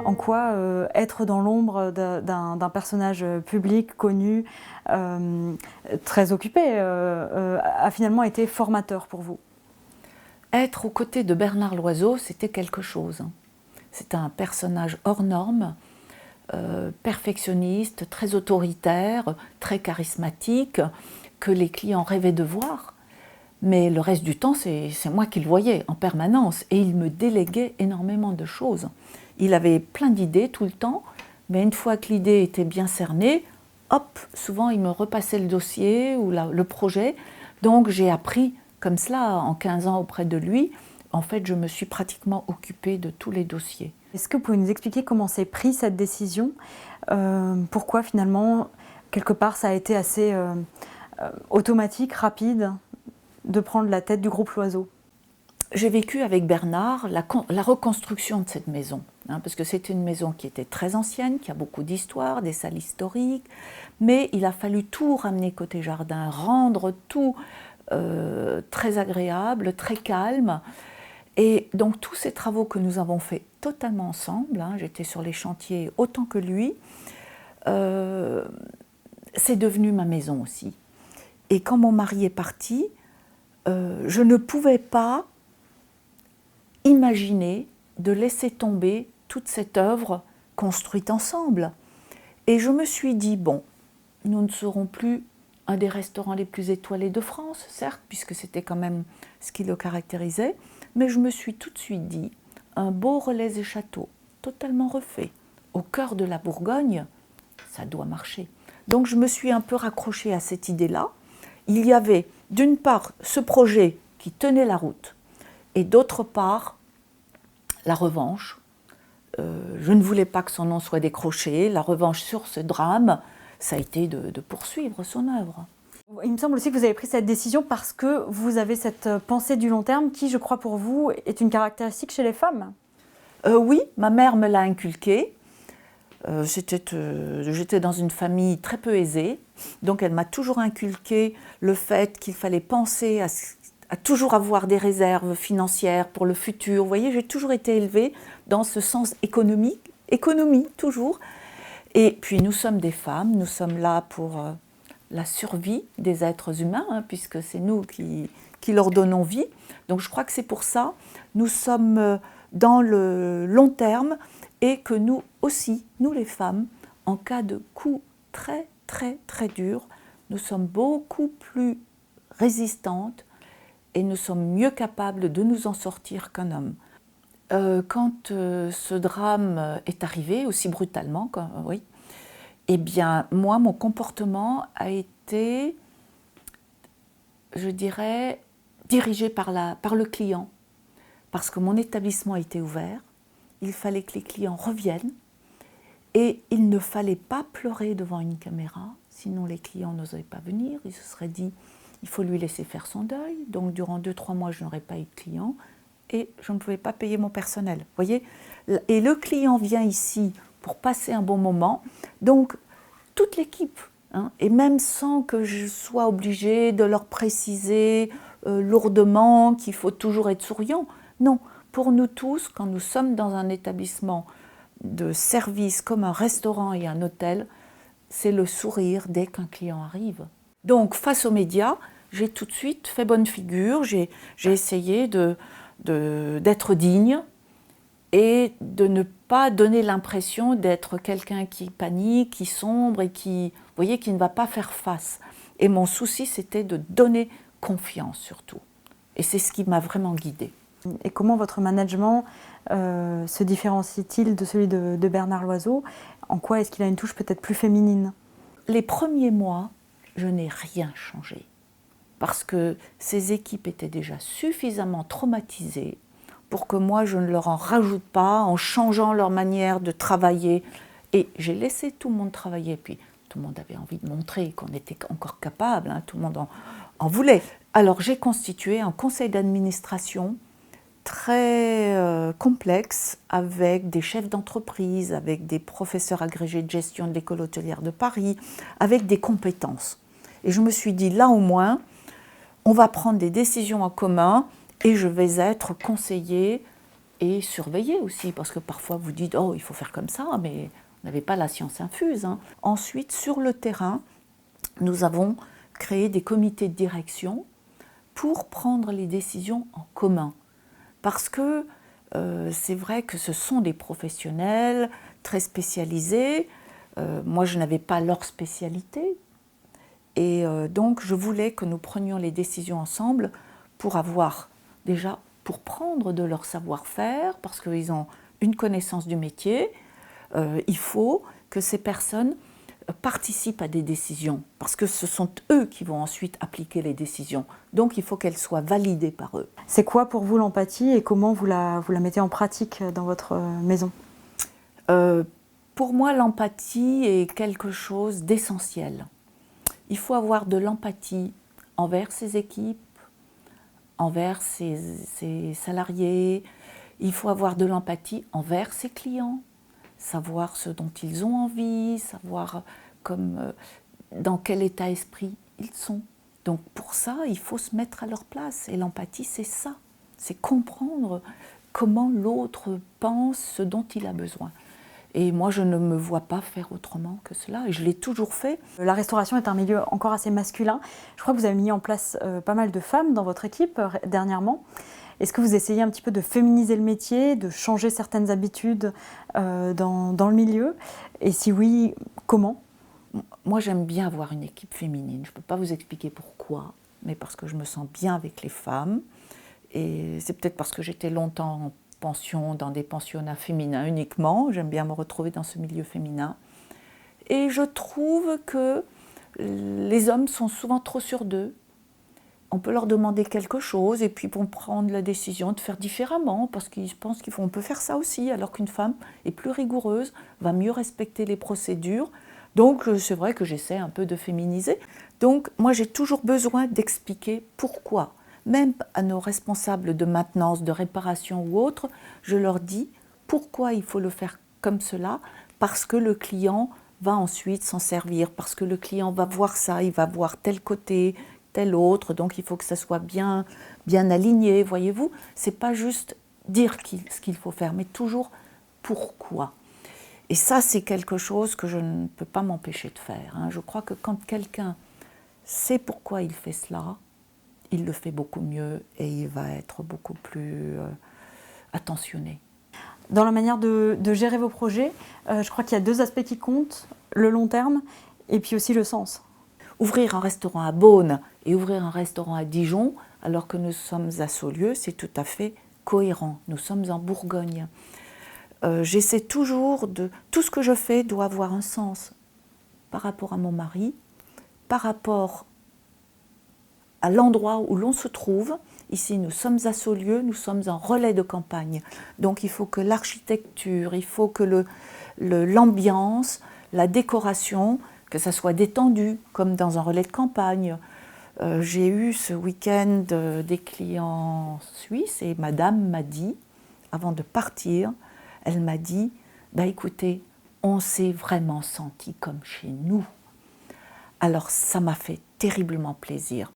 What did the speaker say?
En quoi être dans l'ombre d'un personnage public, connu, très occupé, a finalement été formateur pour vous? Être aux côtés de Bernard Loiseau, c'était quelque chose. C'était un personnage hors norme, perfectionniste, très autoritaire, très charismatique, que les clients rêvaient de voir. Mais le reste du temps, c'est moi qui le voyais en permanence. Et il me déléguait énormément de choses. Il avait plein d'idées tout le temps, mais une fois que l'idée était bien cernée, hop, souvent il me repassait le dossier ou le projet. Donc j'ai appris comme cela en 15 ans auprès de lui. En fait, je me suis pratiquement occupée de tous les dossiers. Est-ce que vous pouvez nous expliquer comment s'est prise cette décision? Pourquoi finalement, quelque part, ça a été assez automatique, rapide, de prendre la tête du groupe Loiseau? J'ai vécu avec Bernard la reconstruction de cette maison, parce que c'était une maison qui était très ancienne, qui a beaucoup d'histoire, des salles historiques, mais il a fallu tout ramener côté jardin, rendre tout très agréable, très calme. Et donc tous ces travaux que nous avons faits totalement ensemble, j'étais sur les chantiers autant que lui, c'est devenu ma maison aussi. Et quand mon mari est parti, je ne pouvais pas imaginer de laisser tomber toute cette œuvre construite ensemble. Et je me suis dit, bon, nous ne serons plus un des restaurants les plus étoilés de France, certes, puisque c'était quand même ce qui le caractérisait, mais je me suis tout de suite dit, un beau relais et château, totalement refait, au cœur de la Bourgogne, ça doit marcher. Donc je me suis un peu raccrochée à cette idée-là. Il y avait d'une part ce projet qui tenait la route, et d'autre part la revanche. Je ne voulais pas que son nom soit décroché. La revanche sur ce drame, ça a été de poursuivre son œuvre. Il me semble aussi que vous avez pris cette décision parce que vous avez cette pensée du long terme qui, je crois pour vous, est une caractéristique chez les femmes. Oui, ma mère me l'a inculqué. J'étais dans une famille très peu aisée, donc elle m'a toujours inculqué le fait qu'il fallait penser à toujours avoir des réserves financières pour le futur. Vous voyez, j'ai toujours été élevée dans ce sens économie toujours. Et puis nous sommes des femmes, nous sommes là pour la survie des êtres humains, puisque c'est nous qui leur donnons vie. Donc je crois que c'est pour ça, nous sommes dans le long terme et que nous aussi, nous les femmes, en cas de coup très très très dur, nous sommes beaucoup plus résistantes et nous sommes mieux capables de nous en sortir qu'un homme. Quand ce drame est arrivé aussi brutalement, oui, eh bien, moi, mon comportement a été, je dirais, dirigé par le client. Parce que mon établissement était ouvert, il fallait que les clients reviennent et il ne fallait pas pleurer devant une caméra, sinon les clients n'osaient pas venir. Ils se seraient dit, il faut lui laisser faire son deuil. Donc, durant 2-3 mois, je n'aurais pas eu de clients et je ne pouvais pas payer mon personnel. Vous voyez ? Et le client vient ici pour passer un bon moment. Donc, toute l'équipe, et même sans que je sois obligée de leur préciser lourdement qu'il faut toujours être souriant. Non, pour nous tous, quand nous sommes dans un établissement de service comme un restaurant et un hôtel, c'est le sourire dès qu'un client arrive. Donc, face aux médias, j'ai tout de suite fait bonne figure, j'ai essayé d'être digne, et de ne pas donner l'impression d'être quelqu'un qui panique, qui sombre et qui, vous voyez, qui ne va pas faire face. Et mon souci, c'était de donner confiance surtout. Et c'est ce qui m'a vraiment guidée. Et comment votre management se différencie-t-il de celui de Bernard Loiseau? En quoi est-ce qu'il a une touche peut-être plus féminine? Les premiers mois, je n'ai rien changé. Parce que ces équipes étaient déjà suffisamment traumatisées pour que moi, je ne leur en rajoute pas en changeant leur manière de travailler. Et j'ai laissé tout le monde travailler. Puis tout le monde avait envie de montrer qu'on était encore capable, tout le monde en voulait. Alors j'ai constitué un conseil d'administration très complexe avec des chefs d'entreprise, avec des professeurs agrégés de gestion de l'école hôtelière de Paris, avec des compétences. Et je me suis dit, là au moins, on va prendre des décisions en commun et je vais être conseillée et surveiller aussi, parce que parfois vous dites « oh, il faut faire comme ça », mais vous n'avez pas la science infuse, hein. Ensuite, sur le terrain, nous avons créé des comités de direction pour prendre les décisions en commun. Parce que c'est vrai que ce sont des professionnels très spécialisés. Moi, je n'avais pas leur spécialité. Et donc, je voulais que nous prenions les décisions ensemble pour avoir, déjà, pour prendre de leur savoir-faire, parce qu'ils ont une connaissance du métier. Il faut que ces personnes participent à des décisions, parce que ce sont eux qui vont ensuite appliquer les décisions. Donc il faut qu'elles soient validées par eux. C'est quoi pour vous l'empathie et comment vous la mettez en pratique dans votre maison? Pour moi, l'empathie est quelque chose d'essentiel. Il faut avoir de l'empathie envers ses équipes, envers ses salariés. Il faut avoir de l'empathie envers ses clients, savoir ce dont ils ont envie, savoir dans quel état d'esprit ils sont. Donc pour ça, il faut se mettre à leur place. Et l'empathie, c'est ça. C'est comprendre comment l'autre pense, ce dont il a besoin. Et moi, je ne me vois pas faire autrement que cela. Et je l'ai toujours fait. La restauration est un milieu encore assez masculin. Je crois que vous avez mis en place pas mal de femmes dans votre équipe dernièrement. Est-ce que vous essayez un petit peu de féminiser le métier, de changer certaines habitudes dans le milieu? Et si oui, comment? Moi, j'aime bien avoir une équipe féminine. Je ne peux pas vous expliquer pourquoi, mais parce que je me sens bien avec les femmes. Et c'est peut-être parce que j'étais longtemps en pension, dans des pensionnats féminins uniquement. J'aime bien me retrouver dans ce milieu féminin. Et je trouve que les hommes sont souvent trop sûrs d'eux. On peut leur demander quelque chose et puis vont prendre la décision de faire différemment parce qu'ils pensent qu'on peut faire ça aussi, alors qu'une femme est plus rigoureuse, va mieux respecter les procédures. Donc c'est vrai que j'essaie un peu de féminiser. Donc moi j'ai toujours besoin d'expliquer pourquoi. Même à nos responsables de maintenance, de réparation ou autres, je leur dis pourquoi il faut le faire comme cela, parce que le client va ensuite s'en servir, parce que le client va voir ça, il va voir tel côté, tel autre, donc il faut que ça soit bien aligné, voyez-vous. C'est pas juste dire ce qu'il faut faire, mais toujours pourquoi. Et ça, c'est quelque chose que je ne peux pas m'empêcher de faire, hein. Je crois que quand quelqu'un sait pourquoi il fait cela, il le fait beaucoup mieux et il va être beaucoup plus attentionné. Dans la manière de gérer vos projets, je crois qu'il y a deux aspects qui comptent, le long terme et puis aussi le sens. Ouvrir un restaurant à Beaune et ouvrir un restaurant à Dijon, alors que nous sommes à Saulieu, c'est tout à fait cohérent. Nous sommes en Bourgogne. J'essaie toujours de... Tout ce que je fais doit avoir un sens par rapport à mon mari, par rapport à l'endroit où l'on se trouve. Ici, nous sommes à Saulieu, nous sommes en relais de campagne. Donc il faut que l'architecture, il faut que l'ambiance, la décoration, que ça soit détendu, comme dans un relais de campagne. J'ai eu ce week-end des clients suisses et madame m'a dit, avant de partir, elle m'a dit « écoutez, on s'est vraiment senti comme chez nous ». Alors ça m'a fait terriblement plaisir.